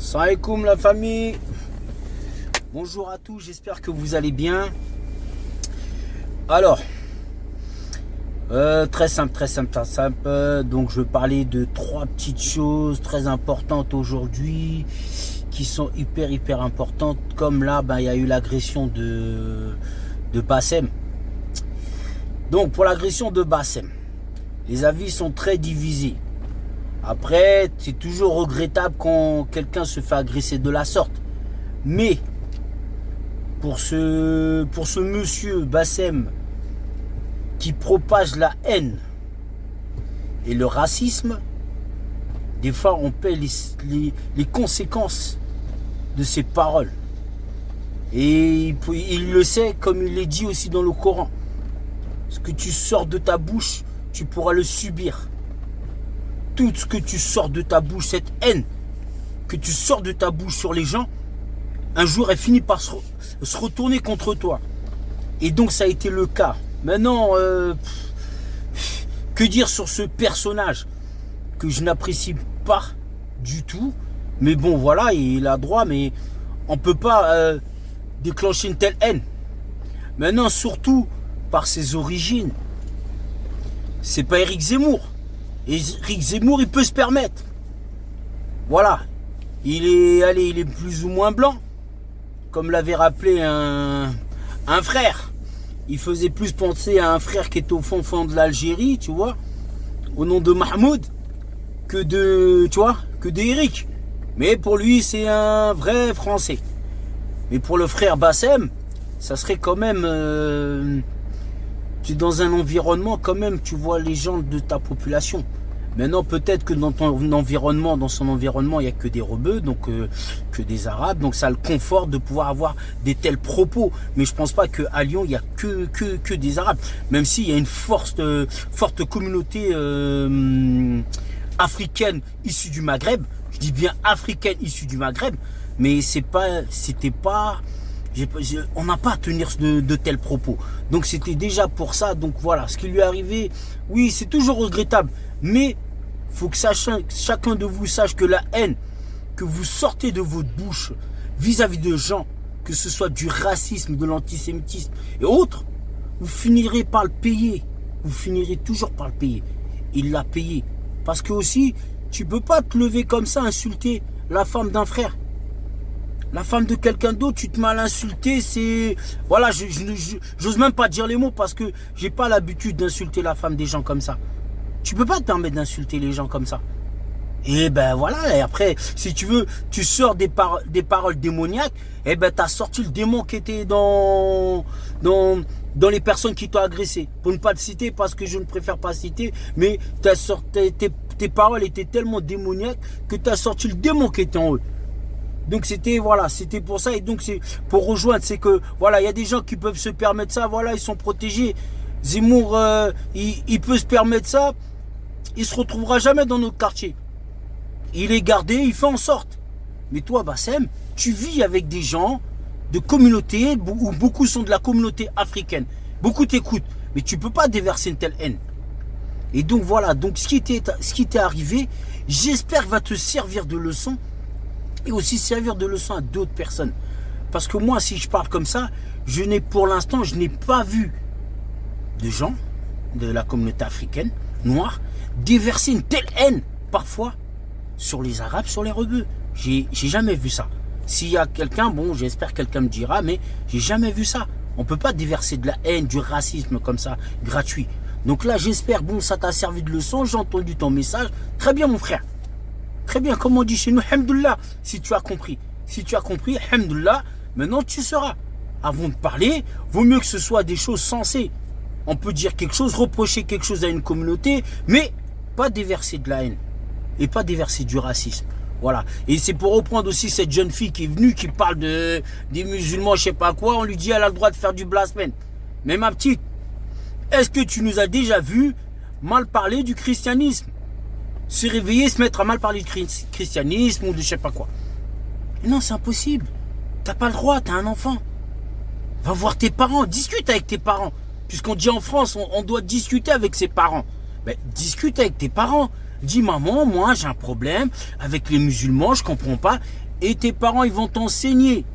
Salam alaikum la famille. Bonjour à tous, j'espère que vous allez bien. Alors, très simple. Donc je vais parler de trois petites choses très importantes aujourd'hui, qui sont hyper importantes. Comme là, il y a eu l'agression de Bassem. Donc pour l'agression de Bassem, les avis sont très divisés. Après, c'est toujours regrettable quand quelqu'un se fait agresser de la sorte. Mais pour ce monsieur Bassem qui propage la haine et le racisme, des fois on paie les conséquences de ses paroles. Et il le sait, comme il est dit aussi dans le Coran. Ce que tu sors de ta bouche, tu pourras le subir. Tout ce que tu sors de ta bouche, cette haine que tu sors de ta bouche sur les gens, un jour elle finit par se retourner contre toi. Et donc ça a été le cas. Maintenant, que dire sur ce personnage que je n'apprécie pas du tout. Mais bon, voilà, il a droit, mais on ne peut pas déclencher une telle haine. Maintenant, surtout par ses origines. C'est pas Éric Zemmour. Et Éric Zemmour, il peut se permettre. Voilà. Il est plus ou moins blanc. Comme l'avait rappelé un frère. Il faisait plus penser à un frère qui est au fond de l'Algérie, tu vois, au nom de Mahmoud, que d'Éric. Mais pour lui, c'est un vrai Français. Mais pour le frère Bassem, ça serait quand même... tu es dans un environnement, quand même, tu vois les gens de ta population. Maintenant, peut-être que dans son environnement, il n'y a que des rebeux, donc que des arabes. Donc ça le conforte de pouvoir avoir des tels propos. Mais je pense pas qu'à Lyon, il n'y a que des arabes. Même s'il y a une forte communauté africaine issue du Maghreb. Je dis bien africaine issue du Maghreb. Mais on n'a pas à tenir de tels propos. Donc c'était déjà pour ça. Donc voilà, ce qui lui est arrivé, oui, c'est toujours regrettable. Mais il faut que chacun de vous sache que la haine que vous sortez de votre bouche vis-à-vis de gens, que ce soit du racisme, de l'antisémitisme et autres, vous finirez par le payer. Vous finirez toujours par le payer. Il l'a payé. Parce que aussi, tu ne peux pas te lever comme ça, insulter la femme d'un frère. La femme de quelqu'un d'autre, tu te mets à l'insulter, c'est... Voilà, j'ose même pas dire les mots parce que j'ai pas l'habitude d'insulter la femme des gens comme ça. Tu peux pas te permettre d'insulter les gens comme ça. Et ben voilà, et après, si tu veux, tu sors des paroles démoniaques, et ben t'as sorti le démon qui était dans les personnes qui t'ont agressé. Pour ne pas te citer, parce que je ne préfère pas citer, mais tes paroles étaient tellement démoniaques que t'as sorti le démon qui était en eux. Donc c'était pour ça. Et donc c'est pour rejoindre, c'est que voilà, il y a des gens qui peuvent se permettre ça, voilà, ils sont protégés. Zemmour, il peut se permettre ça, il se retrouvera jamais dans notre quartier. Il est gardé, il fait en sorte. Mais toi, Bassem, tu vis avec des gens de communauté, où beaucoup sont de la communauté africaine. Beaucoup t'écoutent, mais tu peux pas déverser une telle haine. Et donc voilà, donc ce qui t'est arrivé, j'espère va te servir de leçon. Et aussi servir de leçon à d'autres personnes. Parce que moi, si je parle comme ça, pour l'instant, je n'ai pas vu de gens de la communauté africaine, noire, déverser une telle haine, parfois, sur les Arabes, sur les rebeux. J'ai jamais vu ça. S'il y a quelqu'un, bon, j'espère que quelqu'un me dira, mais j'ai jamais vu ça. On ne peut pas déverser de la haine, du racisme comme ça, gratuit. Donc là, j'espère, bon, ça t'a servi de leçon, j'ai entendu ton message. Très bien, mon frère. Très bien, comme on dit chez nous, Alhamdoulilah, si tu as compris. Si tu as compris, Alhamdoulilah, maintenant tu sauras. Avant de parler, vaut mieux que ce soit des choses sensées. On peut dire quelque chose, reprocher quelque chose à une communauté, mais pas déverser de la haine. Et pas déverser du racisme. Voilà. Et c'est pour reprendre aussi cette jeune fille qui est venue, qui parle des musulmans, je sais pas quoi, on lui dit elle a le droit de faire du blasphème. Mais ma petite, est-ce que tu nous as déjà vu mal parler du christianisme? Se réveiller, se mettre à mal parler du christianisme ou de je sais pas quoi. Non, c'est impossible. T'as pas le droit, t'as un enfant. Va voir tes parents, discute avec tes parents. Puisqu'on dit en France, on doit discuter avec ses parents. Ben, discute avec tes parents. Dis maman, moi j'ai un problème avec les musulmans, je comprends pas. Et tes parents, ils vont t'enseigner.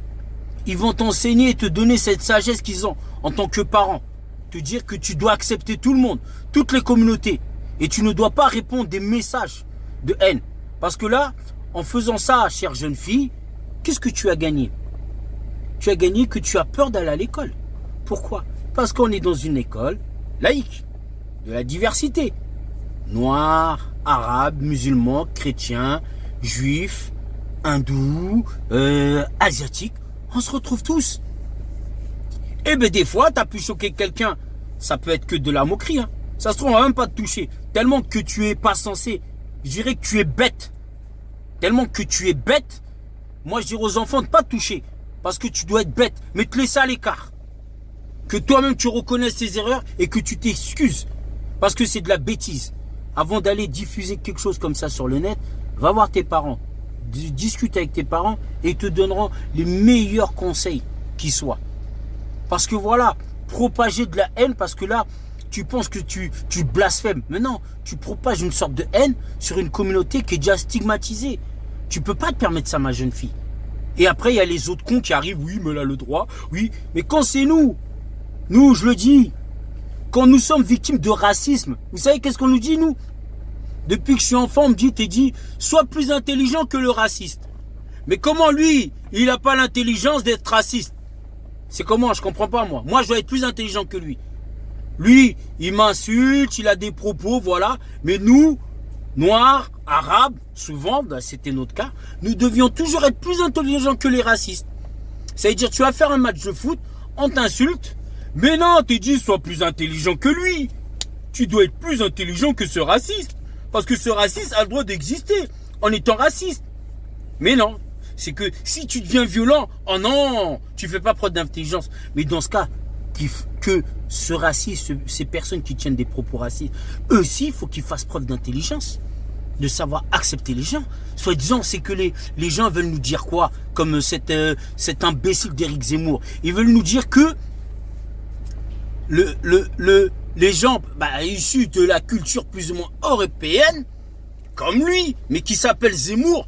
Ils vont t'enseigner et te donner cette sagesse qu'ils ont en tant que parents. Te dire que tu dois accepter tout le monde, toutes les communautés. Et tu ne dois pas répondre des messages de haine. Parce que là, en faisant ça, chère jeune fille, qu'est-ce que tu as gagné? Tu as gagné que tu as peur d'aller à l'école. Pourquoi? Parce qu'on est dans une école laïque, de la diversité. Noirs, arabes, musulmans, chrétiens, juifs, hindous, asiatiques. On se retrouve tous. Et bien des fois, tu as pu choquer quelqu'un. Ça peut être que de la moquerie. Hein. Ça se trouve, on va même pas te toucher. Tellement que tu es pas censé. Je dirais que tu es bête. Tellement que tu es bête. Moi, je dirais aux enfants de ne pas te toucher. Parce que tu dois être bête. Mais te laisser à l'écart. Que toi-même, tu reconnaisses tes erreurs et que tu t'excuses. Parce que c'est de la bêtise. Avant d'aller diffuser quelque chose comme ça sur le net, va voir tes parents. Discute avec tes parents et ils te donneront les meilleurs conseils qui soient. Parce que voilà, propager de la haine, parce que là, tu penses que tu blasphèmes. Mais non, tu propages une sorte de haine sur une communauté qui est déjà stigmatisée. Tu peux pas te permettre ça, ma jeune fille. Et après, il y a les autres cons qui arrivent. Oui, mais là, le droit. Oui, mais quand c'est nous, je le dis, quand nous sommes victimes de racisme, vous savez qu'est-ce qu'on nous dit, nous? Depuis que je suis enfant, on me dit, t'es dit, sois plus intelligent que le raciste. Mais comment lui, il n'a pas l'intelligence d'être raciste? C'est comment? Je comprends pas, moi. Moi, je dois être plus intelligent que lui. Lui, il m'insulte, il a des propos, voilà. Mais nous, noirs, arabes, souvent, ben, c'était notre cas, nous devions toujours être plus intelligents que les racistes. Ça veut dire, tu vas faire un match de foot, on t'insulte, mais non, t'es dit, sois plus intelligent que lui. Tu dois être plus intelligent que ce raciste. Parce que ce raciste a le droit d'exister en étant raciste. Mais non, c'est que si tu deviens violent, oh non, tu fais pas preuve d'intelligence. Mais dans ce cas, que ce raciste, ces personnes qui tiennent des propos racistes, eux aussi, il faut qu'ils fassent preuve d'intelligence, de savoir accepter les gens. Soit disant, c'est que les gens veulent nous dire quoi? Comme cet imbécile d'Éric Zemmour. Ils veulent nous dire que les gens issus de la culture plus ou moins européenne, comme lui, mais qui s'appelle Zemmour,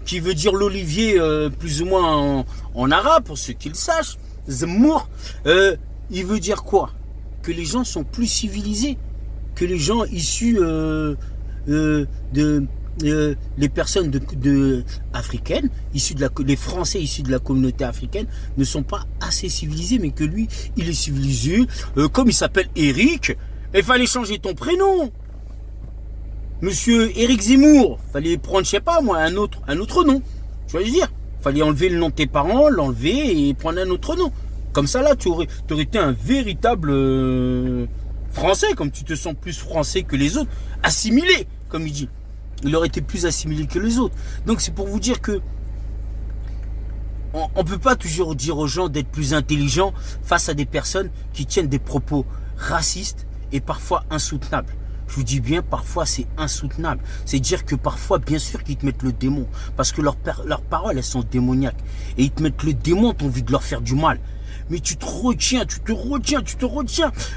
qui veut dire l'olivier plus ou moins en arabe, pour ceux qui le sachent, Zemmour, il veut dire quoi? Que les gens sont plus civilisés que les gens issus les personnes africaines, les Français issus de la communauté africaine ne sont pas assez civilisés, mais que lui, il est civilisé. Comme il s'appelle Eric, il fallait changer ton prénom. Monsieur Éric Zemmour, fallait prendre, je sais pas moi, un autre nom. Tu vois ce que je veux dire? Fallait enlever le nom de tes parents, l'enlever et prendre un autre nom. Comme ça là, tu aurais été un véritable Français, comme tu te sens plus français que les autres, assimilé, comme il dit. Il aurait été plus assimilé que les autres. Donc c'est pour vous dire que on ne peut pas toujours dire aux gens d'être plus intelligents face à des personnes qui tiennent des propos racistes et parfois insoutenables. Je vous dis bien, parfois c'est insoutenable. C'est dire que parfois, bien sûr qu'ils te mettent le démon. Parce que leurs paroles, elles sont démoniaques. Et ils te mettent le démon, t'as envie de leur faire du mal. Mais tu te retiens,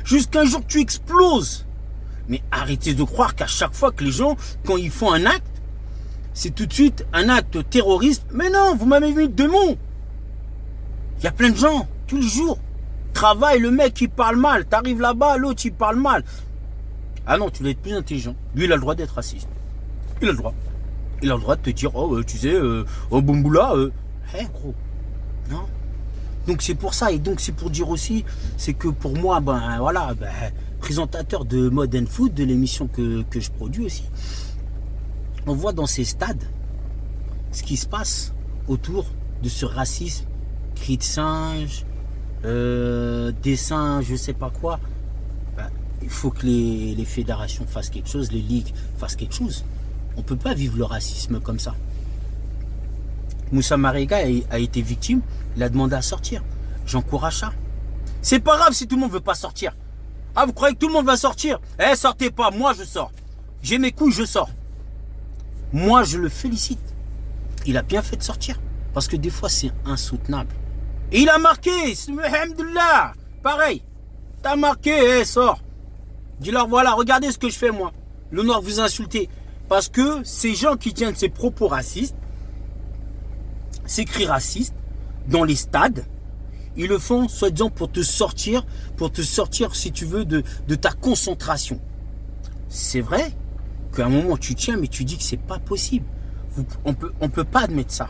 jusqu'à un jour tu exploses. Mais arrêtez de croire qu'à chaque fois que les gens, quand ils font un acte, c'est tout de suite un acte terroriste. Mais non, vous m'avez vu le démon. Il y a plein de gens, tous les jours. Travail, le mec, il parle mal. T'arrives là-bas, l'autre, il parle mal. Ah non, tu dois être plus intelligent. Lui, il a le droit d'être raciste. Il a le droit. Il a le droit de te dire, oh, tu sais, oh, Bumboula, gros. Non. Donc c'est pour ça. Et donc c'est pour dire aussi, c'est que pour moi, présentateur de Mode and Food, de l'émission que je produis aussi, on voit dans ces stades ce qui se passe autour de ce racisme, cris de singe, dessins, je sais pas quoi. Il faut que les fédérations fassent quelque chose, les ligues fassent quelque chose. On ne peut pas vivre le racisme comme ça. Moussa Marega a été victime, il a demandé à sortir. J'encourage ça. C'est pas grave si tout le monde veut pas sortir. Ah, vous croyez que tout le monde va sortir? Sortez pas, moi je sors. J'ai mes couilles, je sors. Moi je le félicite. Il a bien fait de sortir. Parce que des fois c'est insoutenable. Et il a marqué, alhamdoulilah. Pareil. T'as marqué, sors. Dis-leur, voilà, regardez ce que je fais moi. Le noir vous insultez. Parce que ces gens qui tiennent ces propos racistes, ces cris racistes, dans les stades, ils le font soi-disant pour te sortir, si tu veux, de ta concentration. C'est vrai qu'à un moment tu tiens, mais tu dis que c'est pas possible. On peut pas admettre ça.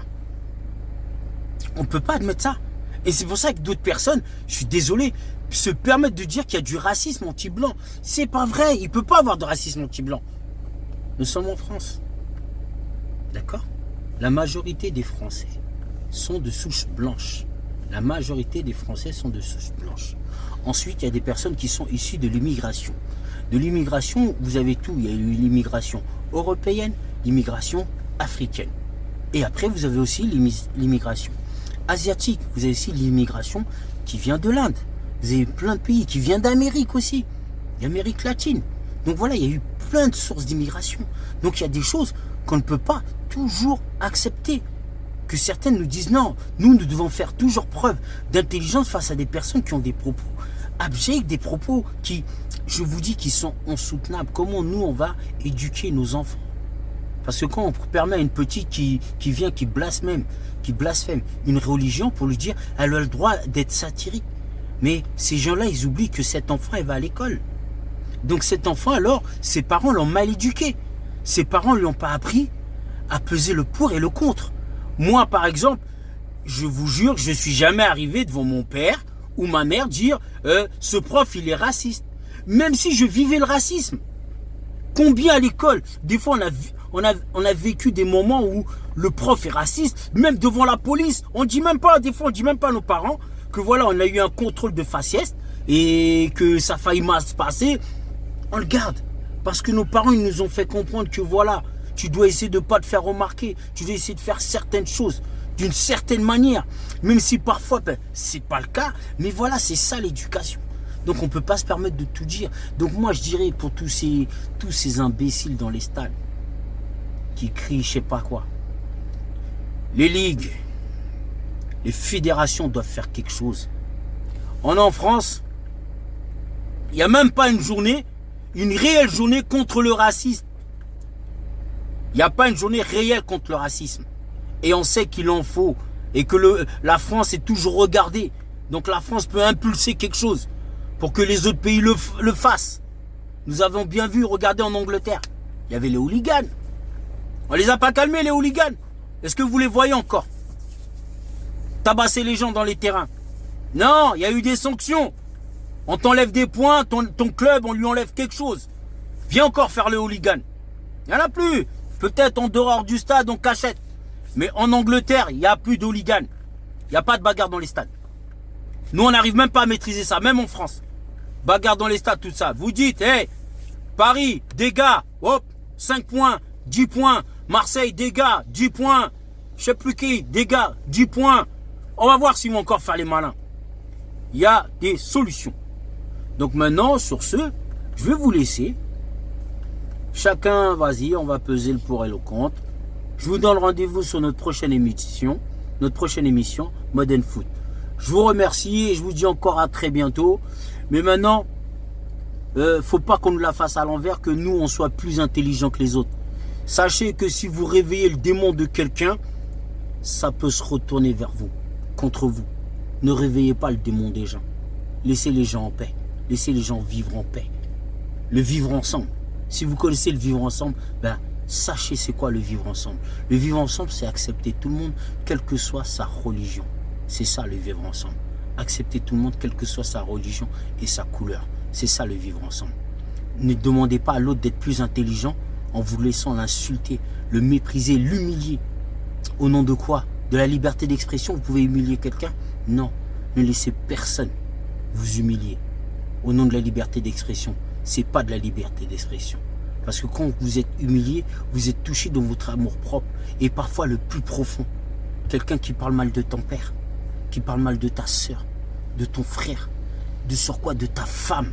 On peut pas admettre ça. Et c'est pour ça que d'autres personnes, je suis désolé, se permettent de dire qu'il y a du racisme anti-blanc. C'est pas vrai, il peut pas avoir de racisme anti-blanc. Nous sommes en France. D'accord? La majorité des Français sont de souche blanche. La majorité des Français sont de souche blanche. Ensuite, il y a des personnes qui sont issues de l'immigration. De l'immigration, vous avez tout. Il y a eu l'immigration européenne, l'immigration africaine. Et après, vous avez aussi l'immigration asiatique. Vous avez aussi l'immigration qui vient de l'Inde. Vous avez plein de pays qui viennent d'Amérique aussi. D'Amérique latine. Donc voilà, il y a eu plein de sources d'immigration. Donc il y a des choses qu'on ne peut pas toujours accepter. Que certaines nous disent non, nous devons faire toujours preuve d'intelligence face à des personnes qui ont des propos abjects, des propos qui, je vous dis, qui sont insoutenables. Comment nous, on va éduquer nos enfants? Parce que quand on permet à une petite qui vient, qui blasphème une religion pour lui dire, elle a le droit d'être satirique. Mais ces gens-là, ils oublient que cet enfant, elle va à l'école. Donc cet enfant, alors, ses parents l'ont mal éduqué. Ses parents ne lui ont pas appris à peser le pour et le contre. Moi, par exemple, je vous jure que je ne suis jamais arrivé devant mon père ou ma mère dire ce prof, il est raciste. Même si je vivais le racisme. Combien à l'école, des fois, on a vécu des moments où le prof est raciste, même devant la police. On dit même pas, des fois, on dit même pas à nos parents que voilà, on a eu un contrôle de faciès et que ça a failli mal se passer. On le garde. Parce que nos parents, ils nous ont fait comprendre que voilà, tu dois essayer de ne pas te faire remarquer. Tu dois essayer de faire certaines choses d'une certaine manière. Même si parfois, ce n'est pas le cas. Mais voilà, c'est ça l'éducation. Donc on ne peut pas se permettre de tout dire. Donc moi, je dirais pour tous ces imbéciles dans les stades qui crient je sais pas quoi. Les ligues, les fédérations doivent faire quelque chose. On est en France. Il n'y a même pas une journée, une réelle journée contre le racisme. Il n'y a pas une journée réelle contre le racisme. Et on sait qu'il en faut. Et que la France est toujours regardée. Donc la France peut impulser quelque chose pour que les autres pays le fassent. Nous avons bien vu, regardez en Angleterre. Il y avait les hooligans. On les a pas calmés, les hooligans. Est-ce que vous les voyez encore? Tabasser les gens dans les terrains. Non, il y a eu des sanctions. On t'enlève des points, ton club, on lui enlève quelque chose. Viens encore faire le hooligan. Il n'y en a plus. Peut-être en dehors du stade, on cachette. Mais en Angleterre, il n'y a plus de hooligans. Il n'y a pas de bagarre dans les stades. Nous, on n'arrive même pas à maîtriser ça, même en France. Bagarre dans les stades, tout ça. Vous dites, hey, Paris, dégâts, hop, 5 points, 10 points. Marseille, dégâts, 10 points. Je sais plus qui, dégâts, 10 points. On va voir s'ils vont encore faire les malins. Il y a des solutions. Donc maintenant, sur ce, je vais vous laisser. Chacun, vas-y, on va peser le pour et le contre. Je vous donne rendez-vous sur notre prochaine émission, Modern Foot. Je vous remercie et je vous dis encore à très bientôt. Mais maintenant, faut pas qu'on nous la fasse à l'envers, que nous, on soit plus intelligents que les autres. Sachez que si vous réveillez le démon de quelqu'un, ça peut se retourner vers vous, contre vous. Ne réveillez pas le démon des gens. Laissez les gens en paix. Laissez les gens vivre en paix. Le vivre ensemble. Si vous connaissez le vivre ensemble, sachez c'est quoi le vivre ensemble. Le vivre ensemble, c'est accepter tout le monde, quelle que soit sa religion. C'est ça le vivre ensemble. Accepter tout le monde, quelle que soit sa religion et sa couleur. C'est ça le vivre ensemble. Ne demandez pas à l'autre d'être plus intelligent en vous laissant l'insulter, le mépriser, l'humilier. Au nom de quoi? De la liberté d'expression, vous pouvez humilier quelqu'un? Non, ne laissez personne vous humilier. Au nom de la liberté d'expression, c'est pas de la liberté d'expression. Parce que quand vous êtes humilié, vous êtes touché dans votre amour propre et parfois le plus profond. Quelqu'un qui parle mal de ton père, qui parle mal de ta soeur, de ton frère, de sur quoi, de ta femme,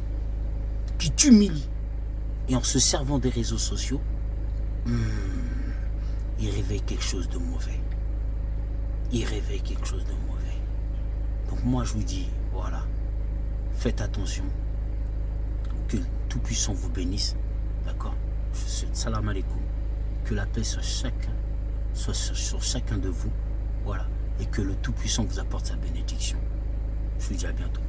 qui t'humilie. Et en se servant des réseaux sociaux, il réveille quelque chose de mauvais. Il réveille quelque chose de mauvais. Donc moi je vous dis, voilà, faites attention. Que le Tout-Puissant vous bénisse. D'accord? Je vous souhaite salam alaikum. que la paix soit sur chacun de vous. Voilà. Et que le Tout-Puissant vous apporte sa bénédiction. Je vous dis à bientôt.